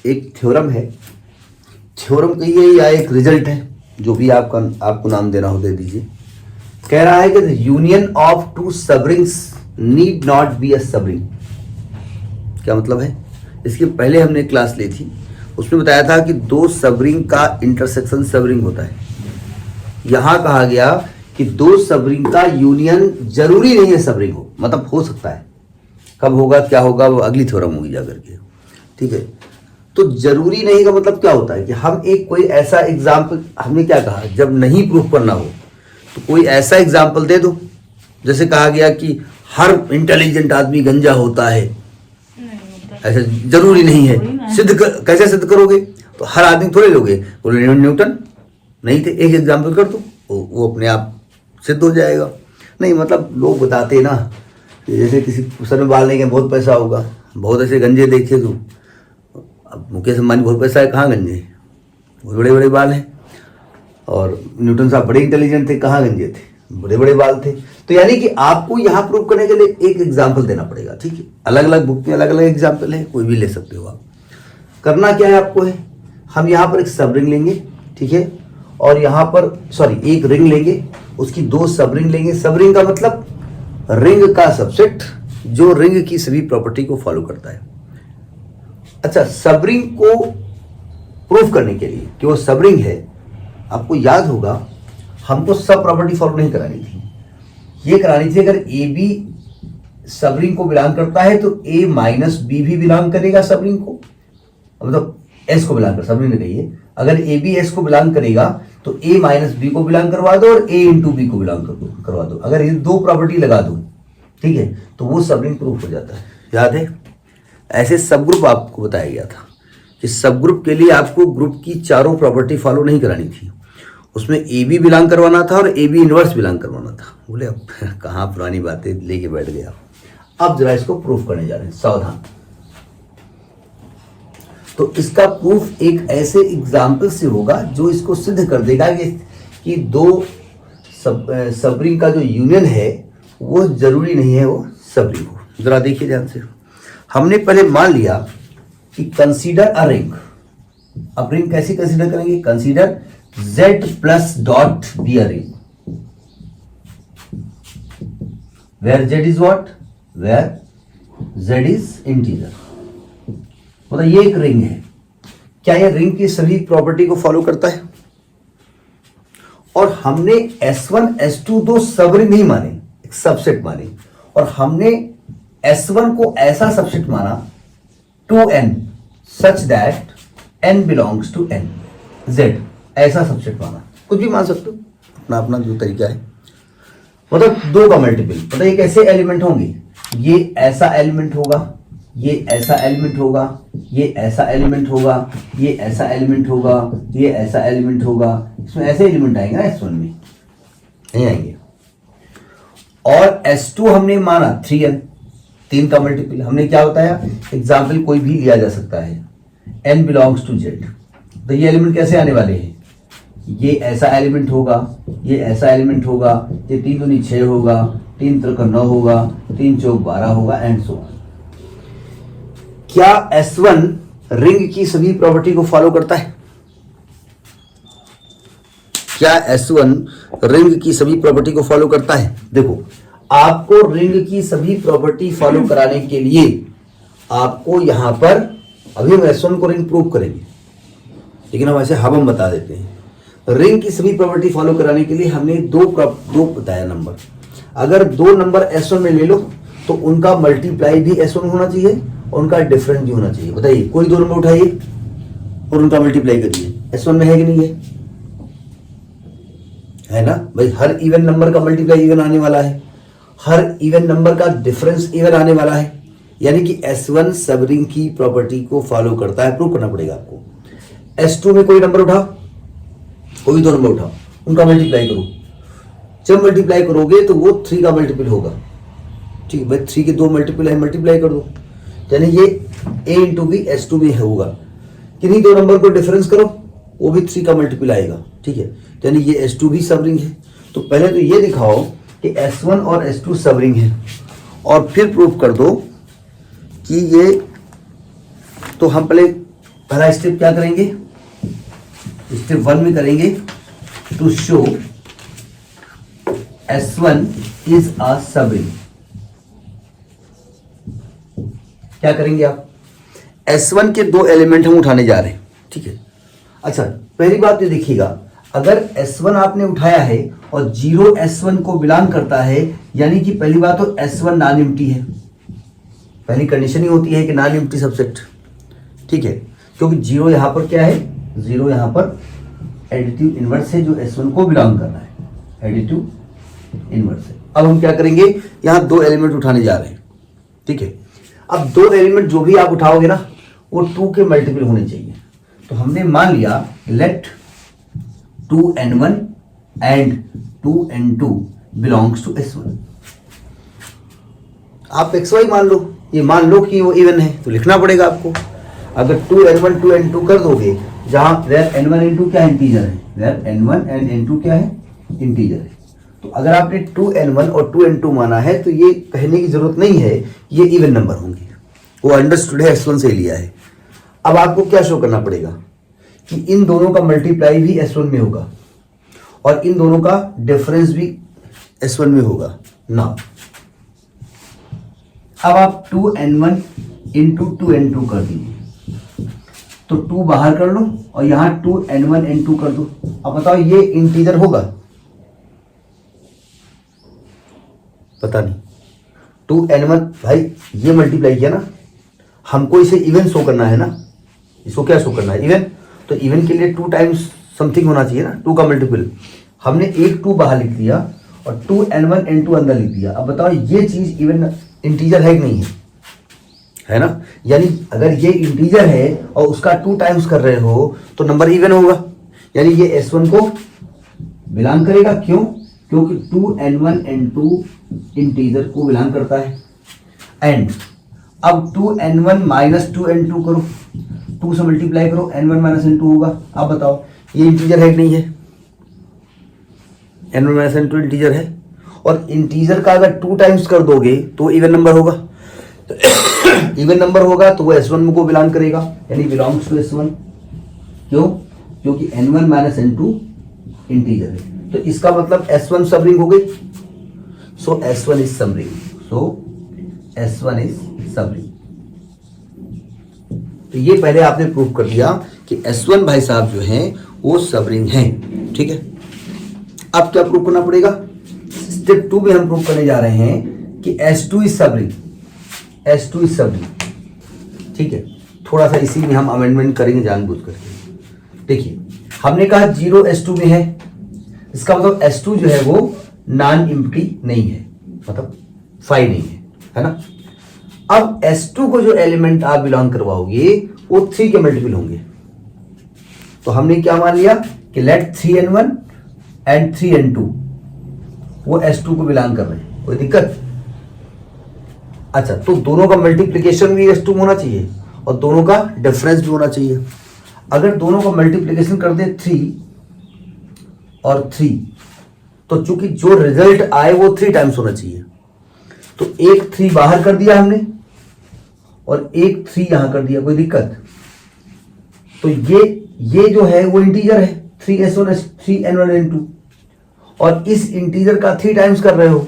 एक थ्योरम है, थ्योरम कहिए या एक रिजल्ट है, जो भी आपको नाम देना हो दे दीजिए। कह रहा है कि the union of two subrings need not be a subring. क्या मतलब है? इसके पहले हमने क्लास ली थी, उसमें बताया था कि दो सबरिंग का इंटरसेक्शन सबरिंग होता है। यहां कहा गया कि दो सबरिंग का यूनियन जरूरी नहीं है सबरिंग हो, मतलब हो सकता है। कब होगा क्या होगा वो अगली थ्योरम होगी जाकर के, ठीक है। तो जरूरी नहीं का मतलब क्या होता है कि हम एक कोई ऐसा एग्जाम्पल, हमने क्या कहा, जब नहीं प्रूफ करना हो तो कोई ऐसा एग्जाम्पल दे दो। जैसे कहा गया कि हर इंटेलिजेंट आदमी गंजा होता है, ऐसा जरूरी नहीं है। कैसे सिद्ध करोगे? तो हर आदमी थोड़े लोगे, न्यूटन नहीं थे, एक एग्जाम्पल कर दो, वो अपने आप सिद्ध हो जाएगा। नहीं मतलब लोग बताते ना, जैसे किसी सर में बाल नहीं है बहुत पैसा होगा, बहुत ऐसे गंजे देखे तो, अब मुकेश अंबानी बहुत पैसा है, कहाँ गंजे, बहुत बड़े बड़े बाल हैं। और न्यूटन साहब बड़े इंटेलिजेंट थे, कहाँ गंजे थे, बड़े बड़े बाल थे। तो यानी कि आपको यहाँ प्रूव करने के लिए एक एग्जाम्पल देना पड़ेगा, ठीक है। अलग अलग बुक में अलग अलग एग्जाम्पल है, कोई भी ले सकते हो आप। करना क्या है आपको है, हम यहाँ पर एक सब रिंग लेंगे, ठीक है, और यहाँ पर एक रिंग लेंगे, उसकी दो सब रिंग लेंगे। सब रिंग का मतलब रिंग का सबसेट जो रिंग की सभी प्रॉपर्टी को फॉलो करता है। अच्छा, सब रिंग को प्रूफ करने के लिए कि वो सब रिंग है, आपको याद होगा हमको सब प्रॉपर्टी फॉलो नहीं करानी थी, ये करानी थी अगर ए बी सब रिंग को बिलोंग करता है तो ए माइनस बी भी बिलोंग करेगा सब रिंग को, मतलब एस को बिलोंग कर, सब रिंग ने कहिए अगर ए बी एस को बिलोंग करेगा तो ए माइनस बी को बिलोंग करवा दो और ए इंटू बी को बिलोंग करवा दो। अगर ये दो प्रॉपर्टी लगा दो, ठीक है, तो वो सब रिंग प्रूफ हो जाता है। याद है? ऐसे सब ग्रुप आपको बताया गया था कि सब ग्रुप के लिए आपको ग्रुप की चारों प्रॉपर्टी फॉलो नहीं करानी थी, उसमें ए बी बिलोंग करवाना था और ए बी इनवर्स बिलोंग करवाना था। बोले अब कहाँ पुरानी बातें लेके बैठ गया। अब जरा इसको प्रूफ करने जा रहे हैं, सावधान। तो इसका प्रूफ एक ऐसे एग्जाम्पल से होगा जो इसको सिद्ध कर देगा कि दो सब रिंग का जो यूनियन है वो जरूरी नहीं है वो सब रिंग हो। जरा देखिए ध्यान से, हमने पहले मान लिया कि कंसीडर अ रिंग। अब रिंग कैसे कंसीडर करेंगे? Consider z plus dot be a ring, where z is what, where z is integer. मतलब ये एक रिंग है, क्या ये रिंग की सभी प्रॉपर्टी को फॉलो करता है? और हमने S1 S2 दो सब रिंग नहीं माने, एक सबसेट माने, और हमने S1 को ऐसा सबसेट माना to n such that n belongs to n, z ऐसा सबसेट माना। कुछ भी मान सकते हो, अपना अपना जो तरीका है। मतलब दो का मल्टीपल, मतलब ये कैसे एलिमेंट होंगे, ये ऐसा एलिमेंट होगा, ये ऐसा एलिमेंट होगा, ये ऐसा एलिमेंट होगा, ये ऐसा एलिमेंट होगा, ये ऐसा एलिमेंट होगा। इसमें ऐसे एलिमेंट आएंगे ना S1 में, नहीं आएंगे। और S2 हमने माना 3n, 3 का मल्टीपल। हमने क्या बताया, एग्जाम्पल कोई भी लिया जा सकता है, n बिलोंग्स टू z। तो ये एलिमेंट कैसे आने वाले हैं, ये ऐसा एलिमेंट होगा, ये ऐसा एलिमेंट होगा, ये 3 दूनी 6 होगा, 3 त्रिका 9 होगा, 3 चौक 12 होगा, एंड सो ऑन। क्या S1 रिंग की सभी प्रॉपर्टी को फॉलो करता है? क्या S1 रिंग की सभी प्रॉपर्टी को फॉलो करता है? देखो, आपको रिंग की सभी प्रॉपर्टी फॉलो कराने के लिए आपको यहां पर, अभी हम S1 को रिंग प्रूव करेंगे, लेकिन हम ऐसे हम बता देते हैं। रिंग की सभी प्रॉपर्टी फॉलो कराने के लिए हमने दो बताया नंबर। अगर दो नंबर S1 में ले लो तो उनका मल्टीप्लाई भी S1 होना चाहिए, उनका डिफरेंस भी होना चाहिए। बताइए, कोई दो नंबर उठाइए और उनका मल्टीप्लाई करिए, S1 में है कि नहीं है ना भाई। हर इवन नंबर का मल्टीप्लाई इवन आने वाला है, हर इवन नंबर का डिफरेंस इवन आने वाला है, यानी कि S1 सब रिंग की प्रॉपर्टी को फॉलो करता है। प्रूव करना पड़ेगा आपको। S2 में कोई नंबर उठाओ, कोई दो नंबर उठाओ, उनका मल्टीप्लाई करो। जब मल्टीप्लाई करोगे तो वो 3 का मल्टीपल होगा, ठीक है भाई। 3 के 2 मल्टीपल है, मल्टीप्लाई कर दो, यानी ये a इंटू बी S2 में होगा। किन्हीं दो नंबर को डिफरेंस करो, वो भी 3 का मल्टीपल आएगा, ठीक है। यानी ये S2 भी सब रिंग है। तो पहले तो ये दिखाओ कि S1 और S2 सब रिंग है, और फिर प्रूव कर दो कि ये, तो हम पहले पहला स्टेप क्या करेंगे, स्टेप 1 में करेंगे to show S1 is a subring. क्या करेंगे आप, S1 के 2 एलिमेंट हम उठाने जा रहे हैं, ठीक है। अच्छा, पहली बात ये देखिएगा, अगर S1 आपने उठाया है और 0 S1 को बिलोंग करता है, यानी कि पहली बात तो S1 नॉन एम्प्टी है। पहली कंडीशन ही होती है कि नॉन एम्प्टी सबसेट, ठीक है, क्योंकि 0 यहां पर क्या है, 0 यहां पर एडिटिव इनवर्स है जो S1 को बिलोंग कर रहा है, एडिटिव इनवर्स है। अब हम क्या करेंगे, यहां 2 एलिमेंट उठाने जा रहे हैं, ठीक है। अब 2 एलिमेंट जो भी आप उठाओगे ना वो 2 के मल्टीपल होने चाहिए। तो हमने मान लिया late 2n1 and 2n2 belongs to S1। आप xy मान लो, ये मान लो कि वो इवन है, तो लिखना पड़ेगा आपको। अगर 2n1 2n2 कर दोगे, जहां वेयर n1 n2 क्या इंटीजर है, वेयर n1 एंड n2 क्या है, इंटीजर है। तो अगर आपने 2n1 और 2n2 माना है तो ये कहने की जरूरत नहीं है ये इवन नंबर होंगे, वो अंडरस्टूड है, S1 से लिया है। अब आपको क्या शो करना पड़ेगा कि इन दोनों का मल्टीप्लाई भी S1 में होगा और इन दोनों का डिफरेंस भी S1 में होगा ना। अब आप 2n1 इंटू 2n2 कर दीजिए, तो 2 बाहर कर लो और यहां 2n1 n2 कर दो। अब बताओ ये इंटीजर होगा, पता नहीं। 2n1 भाई ये मल्टीप्लाई किया ना, हमको इसे इवन शो करना है ना, इसको क्या शो करना है, इवन। तो इवन के लिए 2 टाइम्स समथिंग होना चाहिए ना, 2 का मल्टीपल। हमने एक 2 बाहर लिख दिया और 2n1 n2 अंदर लिख दिया। अब बताओ ये चीज इवन इंटीजर है कि नहीं है ना। यानी अगर ये इंटीजर है और उसका 2 टाइम्स कर रहे हो तो नंबर इवन होगा, यानी ये S1 को बिलोंग करेगा। क्यों, क्योंकि 2n1 n2 इंटीजर को बिलोंग करता है। एंड अब 2n1 माइनस 2n2 करो, 2 से मल्टीप्लाई करो, n1 माइनस n2 होगा। अब बताओ ये इंटीजर है कि नहीं है, n1 माइनस n2 इंटीजर है। और इंटीजर का अगर 2 टाइम्स कर दोगे तो इवन नंबर होगा, तो इवन नंबर होगा तो वो S1 को बिलोंग करेगा, यानी बिलोंग्स टू S1। क्यों, क्योंकि n1 माइनस n2 इंटीजर है। तो इसका मतलब S1 सबरिंग हो गई। सो S1 is subring, so S1 is subring. तो ये पहले आपने प्रूव कर दिया कि S1 भाई साहब जो हैं वो सबरिंग हैं, ठीक है। अब क्या प्रूव करना पड़ेगा, स्टेप 2 में हम प्रूव करने जा रहे हैं कि S2 is subring, S2 is subring, ठीक है। थोड़ा सा इसी में हम अमेंडमेंट करेंगे जानबूझ करके। देखिए हमने कहा 0 S2 में है, इसका मतलब S2 जो है वो नॉन एम्प्टी नहीं है, मतलब 5 नहीं है ना। अब S2 को जो एलिमेंट आप बिलोंग करवाओगे वो 3 के मल्टीपल होंगे। तो हमने क्या मान लिया कि लेट 3n1 एंड 3n2 वो S2 को बिलोंग कर रहे हैं, कोई दिक्कत। अच्छा, तो दोनों का मल्टीप्लिकेशन भी S2 में होना चाहिए और दोनों का डिफरेंस भी होना चाहिए। अगर दोनों का मल्टीप्लिकेशन कर दे 3 और 3, तो चूंकि जो रिजल्ट आए वो 3 टाइम्स होना चाहिए। तो एक 3 बाहर कर दिया हमने और एक 3 यहां कर दिया, कोई दिक्कत। तो ये जो है वो इंटीजर है, 3s1 3n1 n2, और इस इंटीजर का 3 टाइम्स कर रहे हो।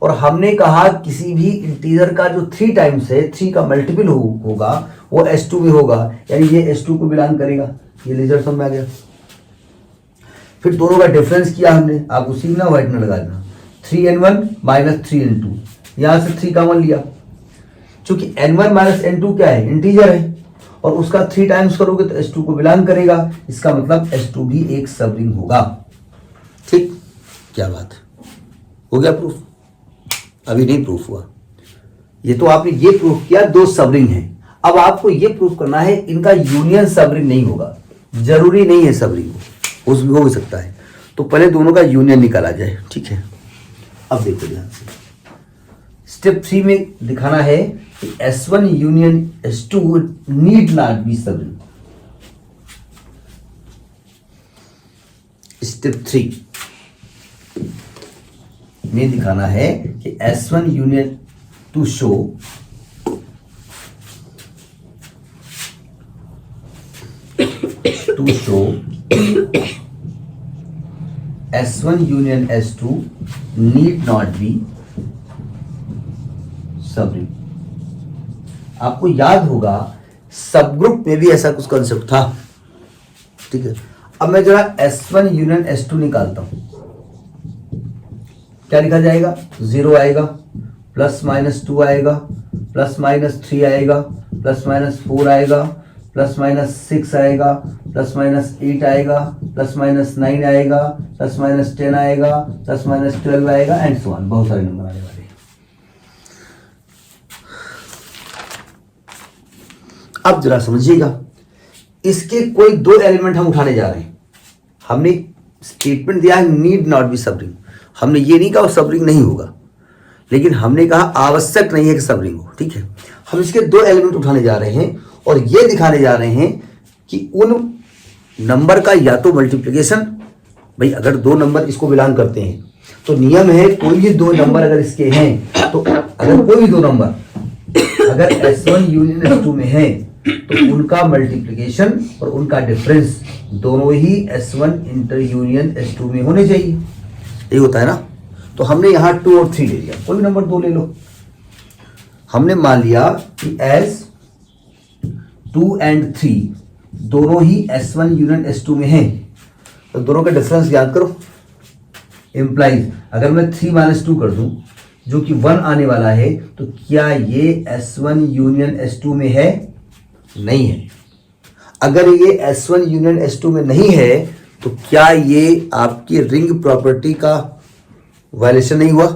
और हमने कहा किसी भी इंटीजर का जो 3 टाइम्स है, 3 का मल्टीपल होगा वो S2 भी होगा, यानी ये S2 को बिलोंग करेगा। ये रिजल्ट समझ में आ गया। फिर दोनों का डिफरेंस किया हमने, आप उसी में ना व्हाइट में लगा देना, 3n1 माइनस 3n2, यहां से 3 कॉमन लिया। चूंकि n1 माइनस n2 क्या है, इंटीजर है, और उसका 3 टाइम्स करोगे तो S2 को बिलोंग करेगा। इसका मतलब S2 भी एक सबरिंग होगा। ठीक, क्या बात हो गया प्रूफ? अभी नहीं प्रूफ हुआ। ये तो आपने ये प्रूफ किया 2 सबरिंग है। अब आपको ये प्रूफ करना है इनका यूनियन सबरिंग नहीं होगा। जरूरी नहीं है सबरिंग हो, उस भी हो सकता है। तो पहले दोनों का यूनियन निकाला जाए, ठीक है। अब देखो ध्यान से, स्टेप 3 में दिखाना है कि S1 union S2 need not be subring. Step 3 में दिखाना है कि S1 union to show to show S1 union S2 need not be subring. आपको याद होगा सब ग्रुप में भी ऐसा कुछ कंसेप्ट था, ठीक है। अब मैं जरा S1 यूनियन S2 निकालता हूं, क्या लिखा जाएगा? 0 आएगा, प्लस माइनस 2 आएगा, प्लस माइनस 3 आएगा, प्लस माइनस 4 आएगा, प्लस माइनस 6 आएगा, प्लस माइनस 8 आएगा, प्लस माइनस 9 आएगा, प्लस माइनस 10 आएगा, प्लस माइनस 12 आएगा एंड सो ऑन। बहुत सारे नंबर आने वाले हैं। अब जरा समझिएगा, इसके कोई दो एलिमेंट हम उठाने जा रहे हैं। हमने स्टेटमेंट दिया है नीड नॉट बी सबरिंग। हमने ये नहीं कहा सबरिंग नहीं होगा, लेकिन हमने कहा आवश्यक नहीं है कि सबरिंग हो, ठीक है। हम इसके दो एलिमेंट उठाने जा रहे हैं और ये दिखाने जा रहे हैं कि उन नंबर का या तो मल्टीप्लिकेशन, भाई अगर दो नंबर इसको बिलोंग करते हैं तो नियम है कोई भी दो नंबर अगर इसके हैं तो अगर कोई भी दो नंबर अगर S1 यूनियन S2 में है तो उनका मल्टीप्लिकेशन और उनका डिफरेंस दोनों ही S1 इंटर यूनियन S2 में होने चाहिए। यही होता है ना। तो हमने यहां 2 और 3 ले लिया, कोई भी नंबर 2 ले लो। हमने मान लिया कि एस 2 एंड 3 दोनों ही S1 यूनियन S2 में हैं, तो दोनों का डिफरेंस याद करो। इंप्लाइज अगर मैं 3 माइनस 2 कर दूं जो कि 1 आने वाला है, तो क्या ये S1 यूनियन S2 में है? नहीं है। अगर ये S1 यूनियन S2 में नहीं है तो क्या ये आपकी रिंग प्रॉपर्टी का वायलेशन नहीं हुआ?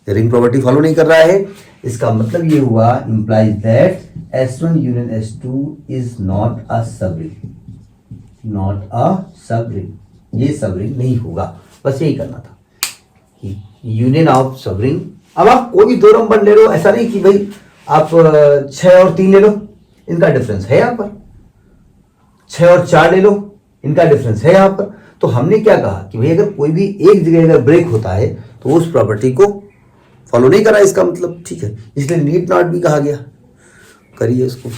रिंग प्रॉपर्टी फॉलो नहीं कर रहा है। इसका मतलब ये हुआ implies that S1 union S2 is not a subring, not a subring. ये सबरिंग नहीं होगा, बस यही करना था कि यूनियन ऑफ सबरिंग। अब आप कोई भी दो नंबर ले लो, ऐसा नहीं कि भाई आप 6 और 3 ले लो, इनका डिफरेंस है यहां पर। 6 और 4 ले लो, इनका डिफरेंस है यहां पर। तो हमने क्या कहा कि भाई अगर कोई भी एक जगह अगर ब्रेक होता है तो उस प्रॉपर्टी को फॉलो नहीं करा, इसका मतलब, ठीक है। इसलिए नीड नॉट भी कहा गया। करिए इसको।